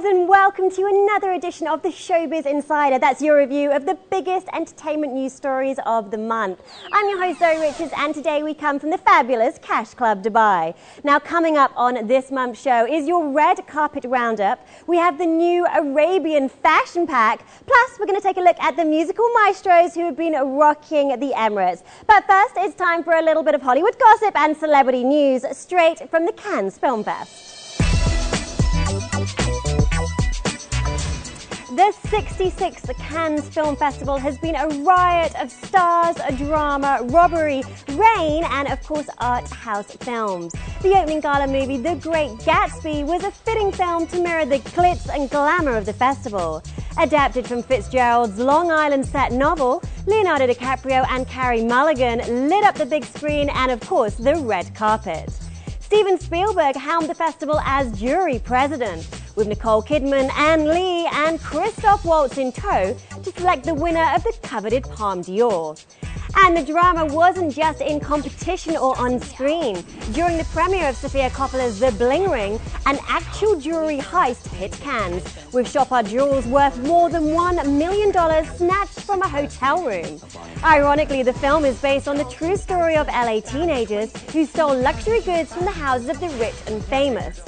and welcome to another edition of the Showbiz Insider. That's your review of the biggest entertainment news stories of the month. I'm your host, Zoe Richards, and today we come from the fabulous Cash Club Dubai. Now, coming up on this month's show is your red carpet roundup. We have the new Arabian fashion pack, plus we're going to take a look at the musical maestros who have been rocking the Emirates. But first, it's time for a little bit of Hollywood gossip and celebrity news straight from the Cannes Film Fest. The 66th Cannes Film Festival has been a riot of stars, drama, robbery, rain and, of course, art house films. The opening gala movie, The Great Gatsby, was a fitting film to mirror the glitz and glamour of the festival. Adapted from Fitzgerald's Long Island set novel, Leonardo DiCaprio and Carey Mulligan lit up the big screen and, of course, the red carpet. Steven Spielberg helmed the festival as jury president, with Nicole Kidman, Anne Lee and Christoph Waltz in tow to select the winner of the coveted Palme d'Or. And the drama wasn't just in competition or on screen. During the premiere of Sofia Coppola's The Bling Ring, an actual jewelry heist hit Cannes, with Chopard jewels worth more than $1 million snatched from a hotel room. Ironically, the film is based on the true story of LA teenagers who stole luxury goods from the houses of the rich and famous.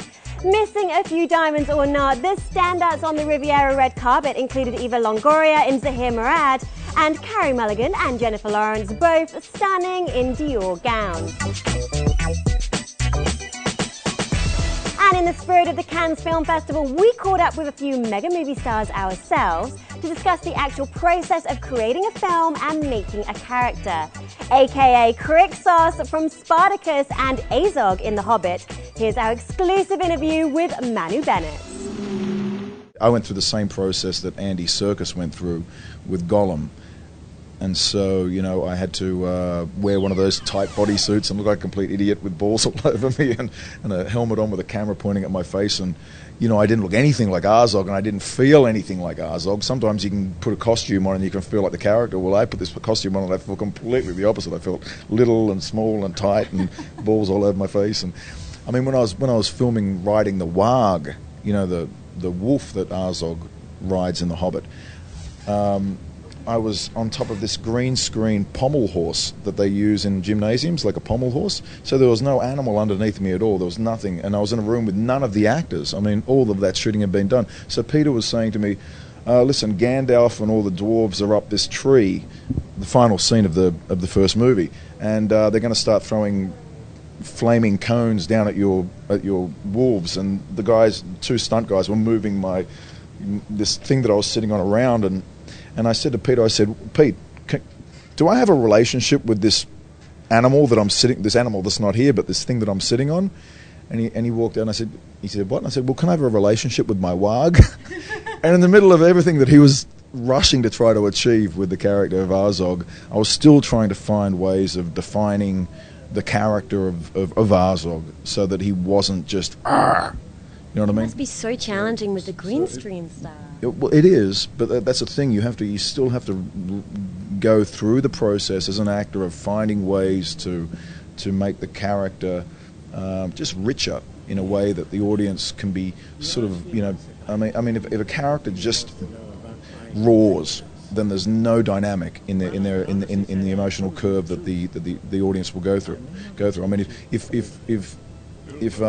Missing a few diamonds or not, the standouts on the Riviera red carpet included Eva Longoria in Zahir Murad and Carey Mulligan and Jennifer Lawrence, both stunning in Dior gowns. And in the spirit of the Cannes Film Festival, we caught up with a few mega movie stars ourselves to discuss the actual process of creating a film and making a character, aka Crixus from Spartacus and Azog in The Hobbit. Here's our exclusive interview with Manu Bennett. I went through the same process that Andy Serkis went through with Gollum. And so, you know, I had to wear one of those tight bodysuits and look like a complete idiot with balls all over me and a helmet on with a camera pointing at my face. And, you know, I didn't look anything like Azog and I didn't feel anything like Azog. Sometimes you can put a costume on and you can feel like the character. Well, I put this costume on and I felt completely the opposite. I felt little and small and tight and balls all over my face. And I mean, when I was filming riding the Wag, you know, the wolf that Azog rides in The Hobbit, I was on top of this green screen pommel horse that they use in gymnasiums, like a pommel horse. So there was no animal underneath me at all. There was nothing. And I was in a room with none of the actors. I mean, all of that shooting had been done. So Peter was saying to me, listen, Gandalf and all the dwarves are up this tree, the final scene of the first movie, and they're going to start throwing flaming cones down at your wolves. And the guys, two stunt guys, were moving this thing that I was sitting on around, and I said to Peter, I said, Pete, do I have a relationship with this animal that I'm sitting, this animal that's not here, but this thing that I'm sitting on? And he walked out and he said, what? And I said, well, can I have a relationship with my Wag? And in the middle of everything that he was rushing to try to achieve with the character of Azog, I was still trying to find ways of defining the character of Azog so that he wasn't just, Arr! You know what I mean? It must be so challenging with the green screen stuff. Well, it is, but that's the thing. You still have to go through the process as an actor of finding ways to make the character just richer in a way that the audience can be sort of, you know. I mean, if a character just roars, then there's no dynamic in the emotional curve that the audience will go through. I mean, if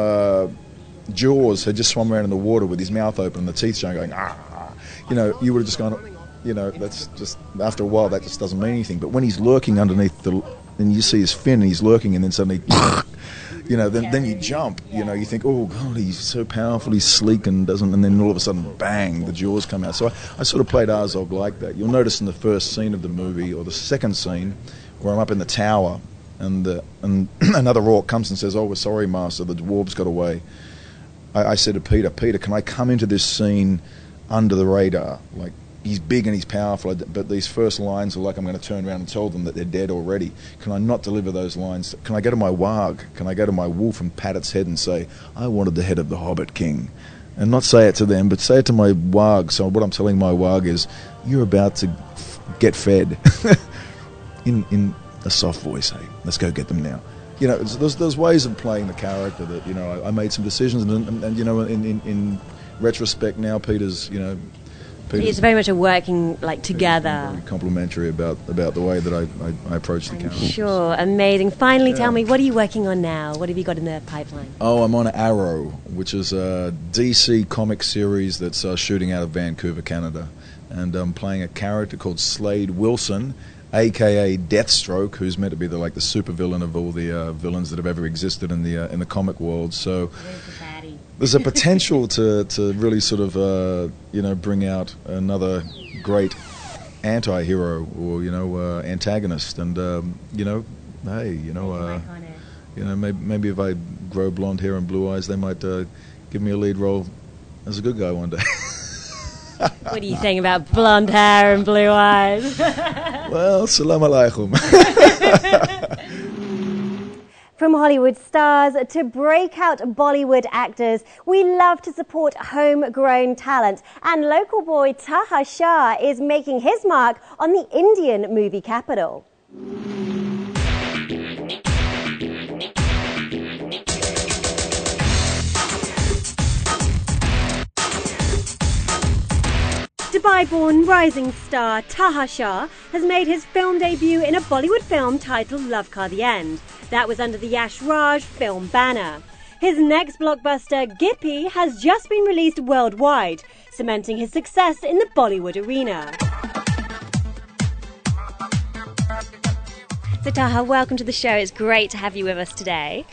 Jaws had just swum around in the water with his mouth open and the teeth showing, going, ah, you know, you would have just gone, you know, that's just, after a while, that just doesn't mean anything. But when he's lurking underneath and you see his fin and he's lurking, and then suddenly, you know, then you jump, you know, you think, oh, God, he's so powerful, he's sleek and then all of a sudden, bang, the jaws come out. So I sort of played Azog like that. You'll notice in the first scene of the movie, or the second scene, where I'm up in the tower, and another orc comes and says, oh, we're sorry, Master, the dwarves got away. I said to Peter, can I come into this scene under the radar? Like, he's big and he's powerful, but these first lines are like I'm going to turn around and tell them that they're dead already. Can I not deliver those lines? Can I go to my Wag? Can I go to my wolf and pat its head and say, I wanted the head of the Hobbit King? And not say it to them, but say it to my Wag. So what I'm telling my Wag is, you're about to get fed. in a soft voice, hey, let's go get them now. You know, there's ways of playing the character that, you know, I made some decisions, and you know, in retrospect now, Peter's It's very much a working together. Very complimentary about the way that I approach the camera. Sure, amazing. Finally, tell me, what are you working on now? What have you got in the pipeline? Oh, I'm on Arrow, which is a DC comic series that's shooting out of Vancouver, Canada, and I'm playing a character called Slade Wilson, aka Deathstroke, who's meant to be the supervillain of all the villains that have ever existed in the comic world. So there's a potential to really sort of bring out another great anti-hero or antagonist, and maybe if I grow blonde hair and blue eyes, they might give me a lead role as a good guy one day. What are you saying about blonde hair and blue eyes? Well, salam alaikum. From Hollywood stars to breakout Bollywood actors, we love to support homegrown talent. And local boy Tahaa Shah is making his mark on the Indian movie capital. Dubai-born rising star Tahaa Shah has made his film debut in a Bollywood film titled Love Ka the End. That was under the Yash Raj film banner. His next blockbuster, Gippy, has just been released worldwide, cementing his success in the Bollywood arena. So Taha, welcome to the show. It's great to have you with us today.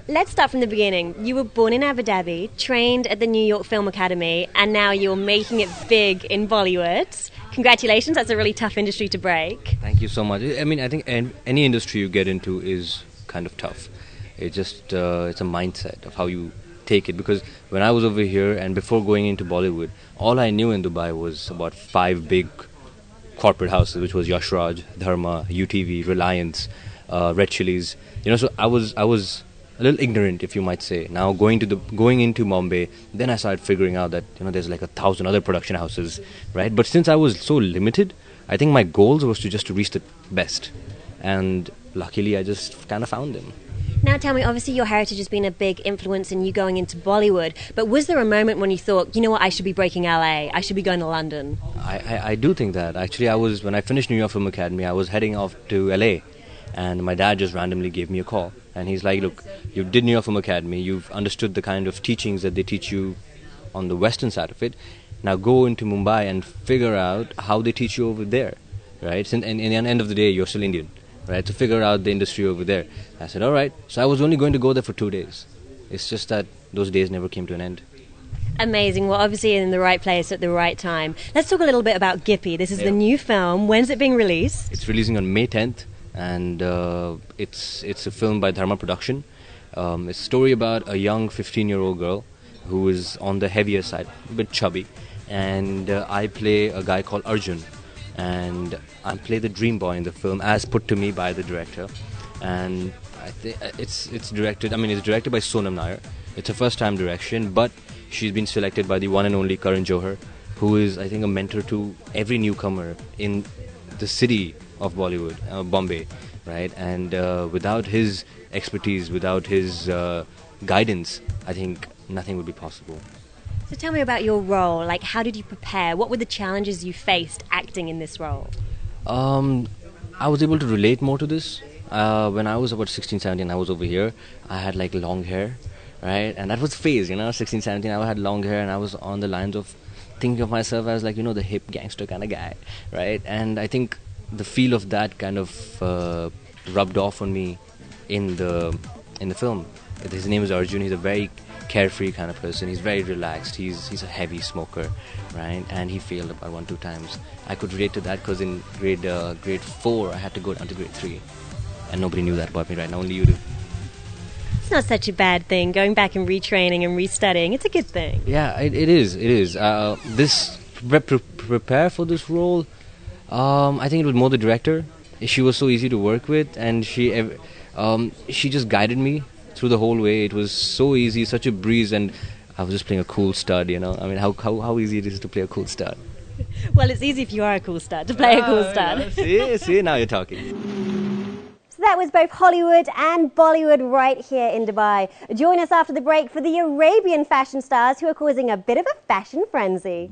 Let's start from the beginning. You were born in Abu Dhabi, trained at the New York Film Academy, and now you're making it big in Bollywood. Congratulations, that's a really tough industry to break. Thank you so much. I mean, I think any industry you get into is kind of tough. It's just, it's a mindset of how you take it. Because when I was over here and before going into Bollywood, all I knew in Dubai was about 5 big corporate houses, which was Yash Raj, Dharma, UTV, Reliance, Red Chilies. So I was a little ignorant, if you might say. Now going into Bombay, then I started figuring out that there's like 1,000 other production houses, right? But since I was so limited, I think my goals was to reach the best, and luckily I just kind of found them. Now tell me, obviously your heritage has been a big influence in you going into Bollywood, but was there a moment when you thought, you know what, I should be breaking LA, I should be going to London? I do think that. Actually, when I finished New York Film Academy, I was heading off to LA, and my dad just randomly gave me a call. And he's like, look, you did New York Film Academy, you've understood the kind of teachings that they teach you on the western side of it. Now go into Mumbai and figure out how they teach you over there, right? And in the end of the day, you're still Indian, right? To figure out the industry over there. I said, all right. So I was only going to go there for 2 days. It's just that those days never came to an end. Amazing. Well, obviously in the right place at the right time. Let's talk a little bit about Gippy. This is the new film. When's it being released? It's releasing on May 10th. And it's a film by Dharma Production. It's a story about a young 15-year-old girl who is on the heavier side, a bit chubby. And I play a guy called Arjun. And I play the dream boy in the film, as put to me by the director. And I think it's directed by Sonam Nair. It's her first time direction, but she's been selected by the one and only Karan Johar, who is, I think, a mentor to every newcomer in the city of Bollywood, Bombay, right? And without his expertise, without his guidance, I think nothing would be possible. So tell me about your role. Like, how did you prepare? What were the challenges you faced acting in this role? I was able to relate more to this. When I was about 16, 17, I was over here. I had like long hair, right? And that was phase, 16, 17, I had long hair and I was on the lines of thinking of myself as like, the hip gangster kind of guy, right? And I think the feel of that kind of rubbed off on me in the film. His name is Arjun. He's a very carefree kind of person. He's very relaxed. He's a heavy smoker, right? And he failed about 1-2 times. I could relate to that because in grade 4 I had to go down to grade 3, and nobody knew that about me right now. Only you do. It's not such a bad thing. Going back and retraining and restudying, it's a good thing. Yeah, it is. This prepare for this role. I think it was more the director. She was so easy to work with, and she just guided me through the whole way. It was so easy, such a breeze, and I was just playing a cool stud, I mean, how easy it is to play a cool stud. Well, it's easy if you are a cool stud, to play a cool stud. See, now you're talking. So that was both Hollywood and Bollywood right here in Dubai. Join us after the break for the Arabian fashion stars who are causing a bit of a fashion frenzy.